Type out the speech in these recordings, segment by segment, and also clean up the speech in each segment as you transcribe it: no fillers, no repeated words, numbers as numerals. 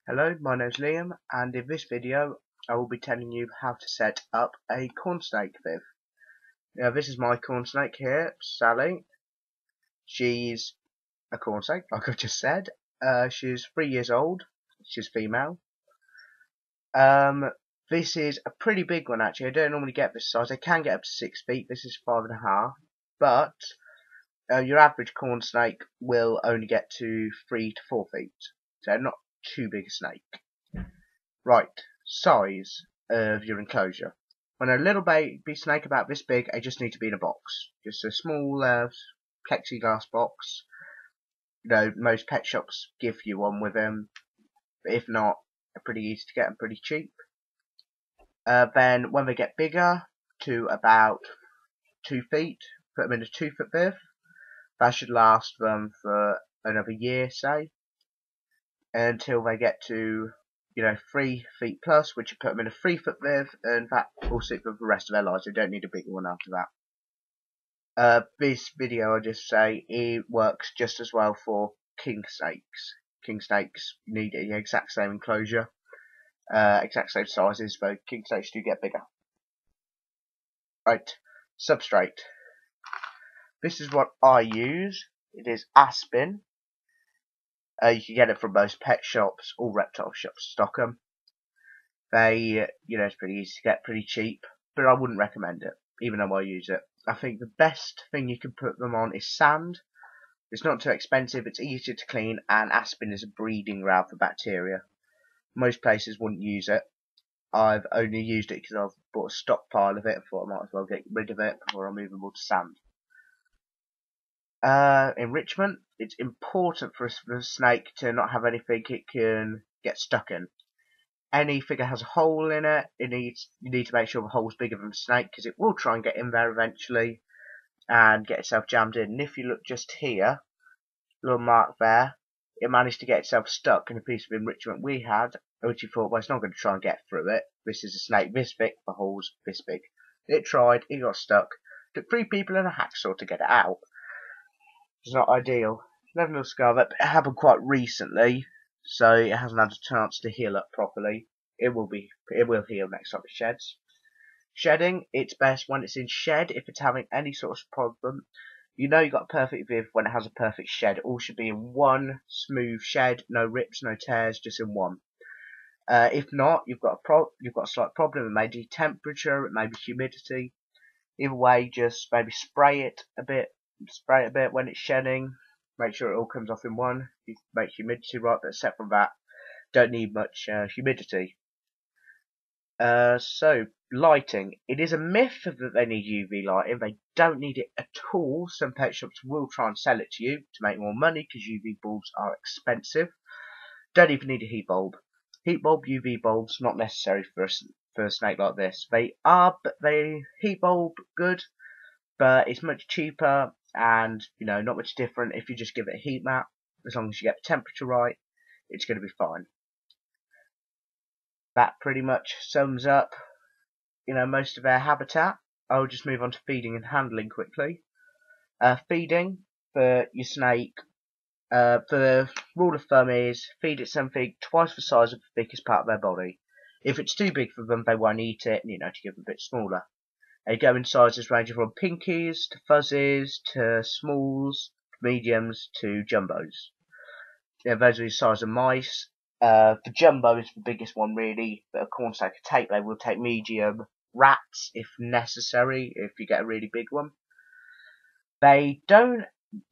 Hello, my name's Liam, and in this video I will be telling you how to set up a corn snake viv. Now this is my corn snake here, Sally. She's a corn snake, like I've just said. She's 3 years old. She's female. This is a pretty big one actually. I don't normally get this size. I can get up to 6 feet. This is 5.5, but your average corn snake will only get to 3 to 4 feet. So not too big a snake. Right, size of your enclosure. When a little baby snake about this big, they just need to be in a box. Just a small plexiglass box. You know, most pet shops give you one with them. But if not, they're pretty easy to get and pretty cheap. Then when they get bigger, to about 2 feet, put them in a 2-foot viv. That should last them for another year, say, until they get to 3 feet plus, which you put them in a 3-foot viv, and that will suit them for the rest of their lives. They don't need a bigger one after that. This video, I just say, it works just as well for king snakes. King snakes need the exact same enclosure, exact same sizes, but king snakes do get bigger. Right, substrate. This is what I use. It is Aspen. You can get it from most pet shops, all reptile shops stock them. They, it's pretty easy to get, pretty cheap, but I wouldn't recommend it, even though I use it. I think the best thing you can put them on is sand. It's not too expensive, it's easier to clean, and aspen is a breeding ground for bacteria. Most places wouldn't use it. I've only used it because I've bought a stockpile of it and thought I might as well get rid of it before I move them all to sand. Enrichment. It's important for a snake to not have anything it can get stuck in. Anything that has a hole in it, you need to make sure the hole's bigger than the snake, because it will try and get in there eventually and get itself jammed in. And if you look just here, little mark there, it managed to get itself stuck in a piece of enrichment we had, which you thought, well, it's not going to try and get through it. This is a snake this big, the hole's this big. It tried, it got stuck. Took 3 people and a hacksaw to get it out. It's not ideal. Never little scar that, but it happened quite recently, so it hasn't had a chance to heal up properly. It will heal next time it sheds. Shedding, it's best when it's in shed. If it's having any sort of problem, you know you've got a perfect viv when it has a perfect shed. It all should be in one smooth shed, no rips, no tears, just in one. If not, you've got a slight problem. It may be temperature, it may be humidity. Either way, just maybe spray it a bit when it's shedding. Make sure it all comes off in one. You make humidity right, but except from that, don't need much humidity. So lighting. It is a myth that they need UV lighting. They don't need it at all. Some pet shops will try and sell it to you to make more money because UV bulbs are expensive. Don't even need a heat bulb. Heat bulb, UV bulbs, not necessary for a snake like this. Heat bulb good, but it's much cheaper and not much different if you just give it a heat mat. As long as you get the temperature right, it's going to be fine. That pretty much sums up most of their habitat. I'll just move on to feeding and handling quickly. Feeding for your snake, the rule of thumb is feed it something twice the size of the biggest part of their body. If it's too big for them, they won't eat it, and to give them a bit smaller. They go in sizes ranging from pinkies to fuzzies to smalls, mediums to jumbos. Those are the size of mice. The jumbo is the biggest one really that a corn snake could take. They will take medium rats if necessary, if you get a really big one. They don't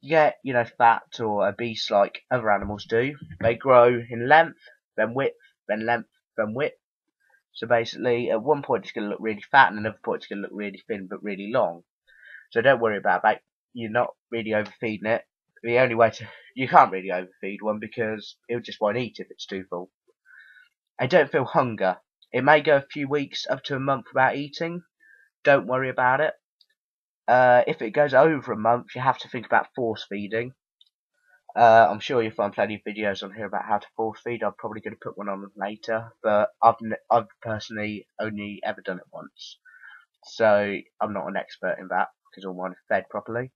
get, fat or obese like other animals do. They grow in length, then width, then length, then width. So basically, at one point it's going to look really fat, and another point it's going to look really thin but really long. So don't worry about that. You're not really overfeeding it. The only way you can't really overfeed one because it just won't eat if it's too full. I don't feel hunger. It may go a few weeks up to a month without eating. Don't worry about it. If it goes over a month, you have to think about force feeding. I'm sure you'll find plenty of videos on here about how to force feed. I'm probably going to put one on later, but I've personally only ever done it once, so I'm not an expert in that because all mine are fed properly.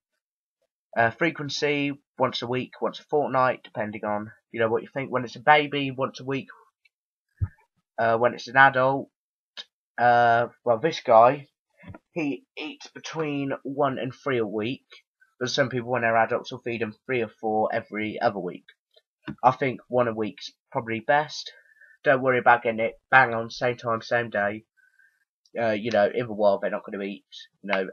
Frequency, once a week, once a fortnight, depending on what you think. When it's a baby, once a week When it's an adult, well, this guy, he eats between 1 and 3 a week, but some people, when they're adults, will feed them 3 or 4 every other week. I think 1 a week's probably best. Don't worry about getting it bang on, same time, same day. In the wild, they're not going to eat,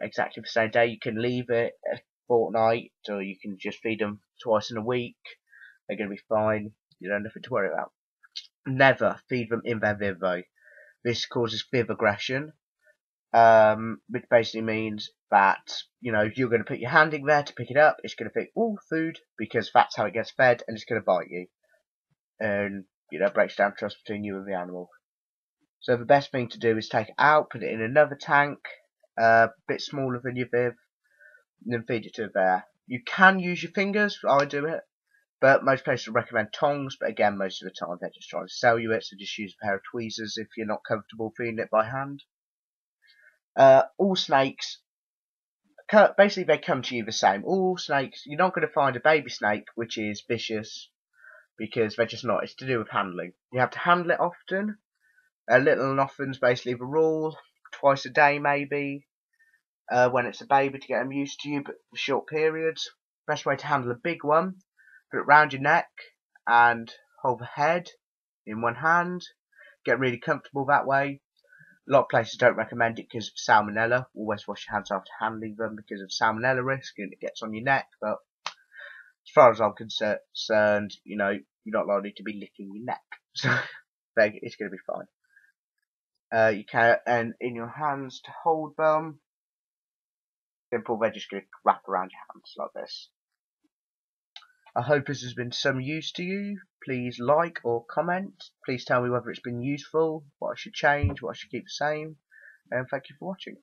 exactly the same day. You can leave it a fortnight, or you can just feed them twice in a week. They're going to be fine. Nothing to worry about. Never feed them in their viv, though. This causes viv aggression, which basically means that, you're going to put your hand in there to pick it up. It's going to think, oh, food, because that's how it gets fed, and it's going to bite you. And, breaks down trust between you and the animal. So the best thing to do is take it out, put it in another tank, a bit smaller than your viv, and then feed it to a bear. You can use your fingers, I do it, but most places recommend tongs, but again, most of the time they're just trying to sell you it, so just use a pair of tweezers if you're not comfortable feeding it by hand. All snakes, basically they come to you the same. All snakes, you're not going to find a baby snake which is vicious, because they're just not. It's to do with handling. You have to handle it often. Little and often's basically the rule. Twice a day maybe. When it's a baby, to get them used to you, but for short periods. Best way to handle a big one, put it round your neck and hold the head in one hand. Get really comfortable that way. A lot of places don't recommend it because of salmonella. Always wash your hands after handling them because of salmonella risk, and it gets on your neck. But as far as I'm concerned, you're not likely to be licking your neck, so it's going to be fine. You can, and in your hands to hold them. Simple, they're just going to wrap around your hands like this. I hope this has been some use to you. Please like or comment. Please tell me whether it's been useful, what I should change, what I should keep the same. And thank you for watching.